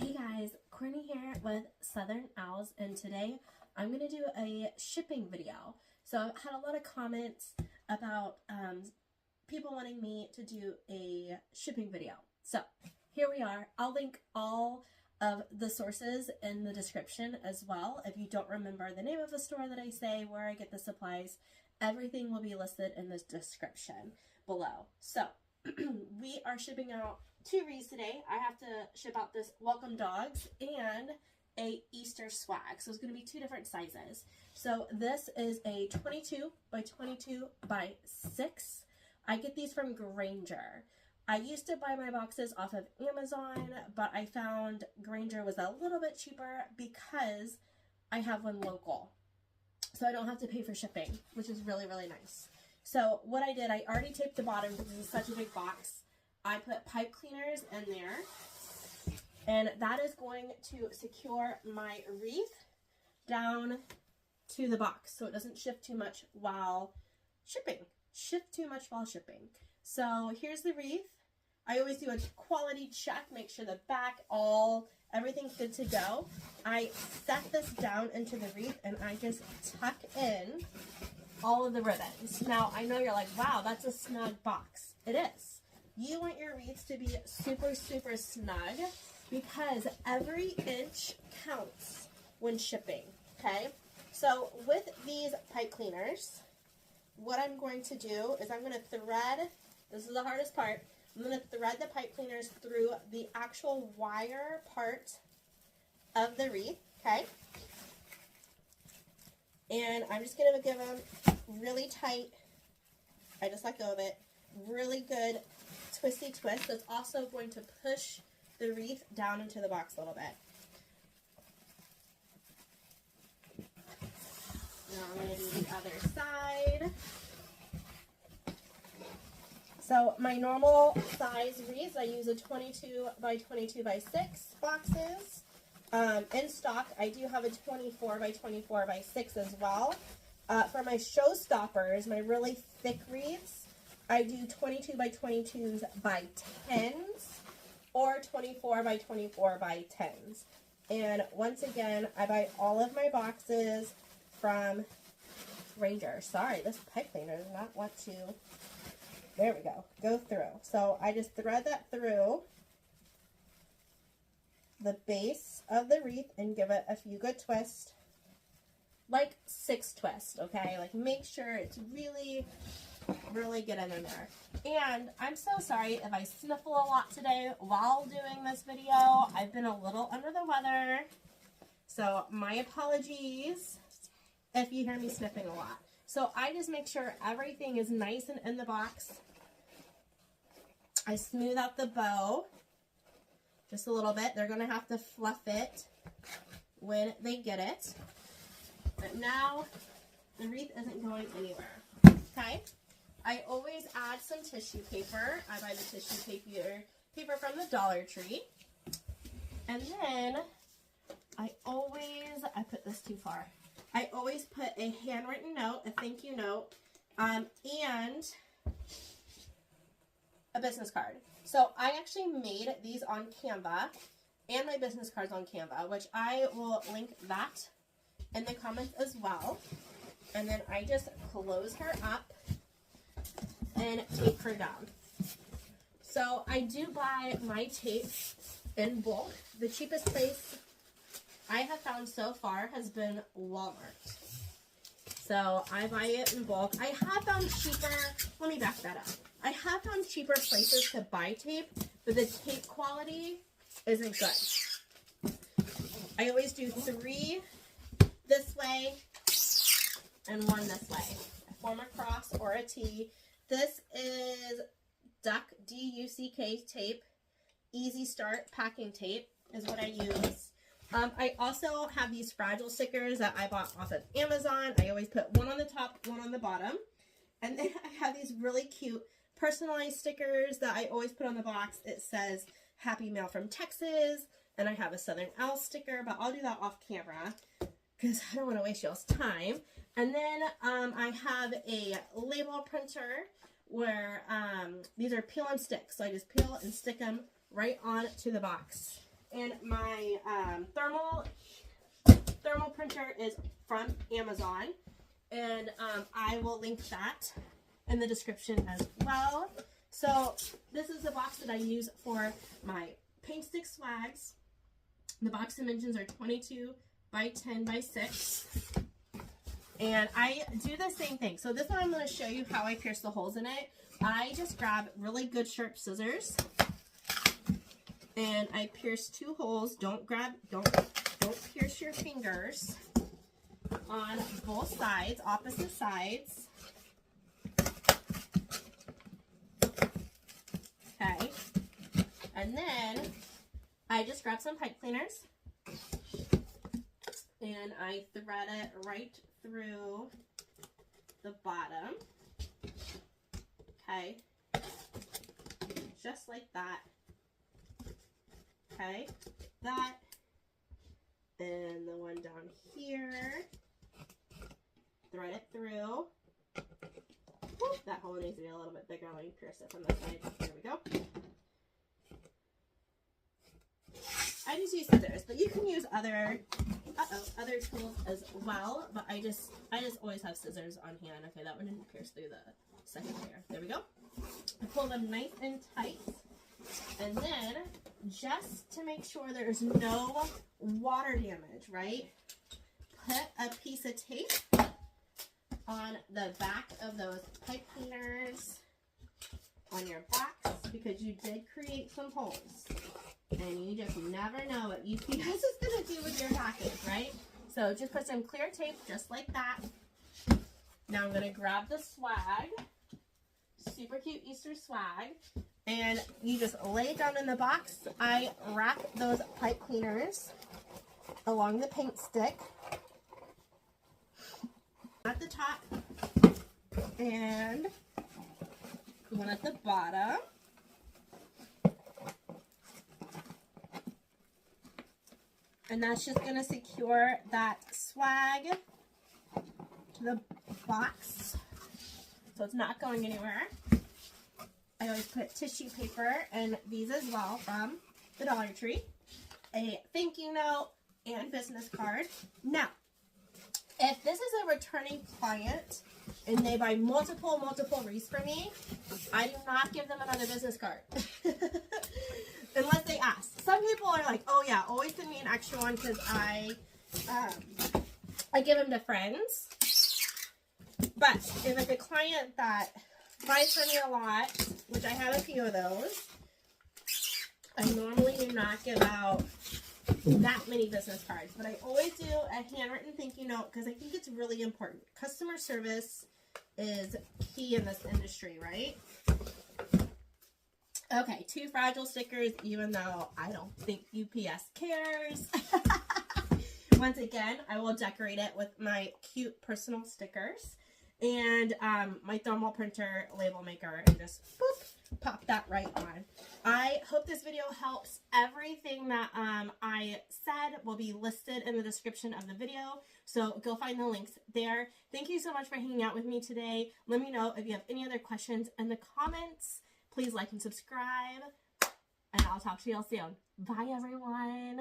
Hey guys, Courtney here with Southern Owls, and today I'm going to do a shipping video. So I've had a lot of comments about people wanting me to do a shipping video. So here we are. I'll link all of the sources in the description as well. If you don't remember the name of the store that I say, where I get the supplies, everything will be listed in the description below. So we are shipping out 2 wreaths today. I have to ship out this welcome dogs and a Easter swag. So it's going to be 2 different sizes. So this is a 22 by 22 by 6. I get these from Grainger. I used to buy my boxes off of Amazon, but I found Grainger was a little bit cheaper because I have one local. So I don't have to pay for shipping, which is really, really nice. So what I did, I already taped the bottom because this is such a big box. I put pipe cleaners in there, and that is going to secure my wreath down to the box so it doesn't shift too much while shipping. So here's the wreath. I always do a quality check, make sure the back, everything's good to go. I set this down into the wreath and I just tuck in all of the ribbons. Now, I know you're like, wow, that's a snug box. It is. You want your wreaths to be super, super snug because every inch counts when shipping, okay? So with these pipe cleaners, what I'm going to do is I'm going to thread, this is the hardest part, I'm going to thread the pipe cleaners through the actual wire part of the wreath, okay? And I'm just going to give them really tight, I just let go of it, really good twisty twist. That's also going to push the wreath down into the box a little bit. Now I'm going to do the other side. So my normal size wreaths, I use a 22 by 22 by 6 boxes. In stock, I do have a 24 by 24 by 6 as well. For my showstoppers, my really thick wreaths, I do 22 by 22s by 10s or 24 by 24 by 10s. And once again, I buy all of my boxes from Grainger. Sorry, this pipe cleaner does not want to, there we go through. So I just thread that through the base of the wreath and give it a few good twists, like 6 twists, okay? Like make sure it's really get in there. And I'm so sorry if I sniffle a lot today while doing this video. I've been a little under the weather, so my apologies if you hear me sniffing a lot. So I just make sure everything is nice and in the box. I smooth out the bow just a little bit. They're going to have to fluff it when they get it. But now the wreath isn't going anywhere. Okay? I always add some tissue paper. I buy the tissue paper from the Dollar Tree. And then I put this too far. I always put a handwritten note, a thank you note, and a business card. So I actually made these on Canva and my business cards on Canva, which I will link that in the comments as well. And then I just close her up and tape her down. So I do buy my tape in bulk. The cheapest place I have found so far has been Walmart. So I buy it in bulk. I have found cheaper, let me back that up. I have found cheaper places to buy tape, but the tape quality isn't good. I always do 3 this way and 1 this way. I form a cross or a T. This is Duck, D-U-C-K tape. Easy Start packing tape is what I use. I also have these fragile stickers that I bought off of Amazon. I always put 1 on the top, 1 on the bottom. And then I have these really cute personalized stickers that I always put on the box. It says Happy Mail from Texas. And I have a Southern Owl sticker, but I'll do that off camera because I don't want to waste y'all's time. And then I have a label printer where these are peel and stick. So I just peel and stick them right on to the box. And my thermal printer is from Amazon, and I will link that in the description as well. So this is the box that I use for my paint stick swags. The box dimensions are 22 by 10 by 6. And I do the same thing. So this one I'm going to show you how I pierce the holes in it. I just grab really good sharp scissors and I pierce 2 holes. Don't pierce your fingers on both sides, opposite sides. Okay. And then I just grab some pipe cleaners and I thread it right through the bottom. Okay. Just like that. Okay. That. And the one down here. Thread it through. Whoop, that hole needs to be a little bit bigger. Let me pierce it from the side. There we go. I just use scissors, but you can use other tools as well. But I just always have scissors on hand. Okay, that one didn't pierce through the second layer. There we go. I pull them nice and tight, and then just to make sure there's no water damage, right? Put a piece of tape on the back of those pipe cleaners on your box because you did create some holes. And you just never know what UPS is going to do with your package, right? So just put some clear tape just like that. Now I'm going to grab the swag. Super cute Easter swag. And you just lay it down in the box. I wrap those pipe cleaners along the paint stick at the top and one at the bottom. And that's just going to secure that swag to the box so it's not going anywhere. I always put tissue paper and these as well from the Dollar Tree, a thank you note, and business card. Now, if this is a returning client and they buy multiple wreaths from me, I do not give them another business card. Unless they ask. Some people are like, oh yeah, always send me an extra one because I give them to friends. But if it's a client that buys from me a lot, which I have a few of those, I normally do not give out that many business cards. But I always do a handwritten thank you note because I think it's really important. Customer service is key in this industry, right? Okay, 2 fragile stickers, even though I don't think UPS cares. Once again, I will decorate it with my cute personal stickers and my thermal printer label maker and just boop, pop that right on. I hope this video helps. Everything that I said will be listed in the description of the video, so go find the links there. Thank you so much for hanging out with me today. Let me know if you have any other questions in the comments. Please like and subscribe, and I'll talk to you all soon. Bye, everyone.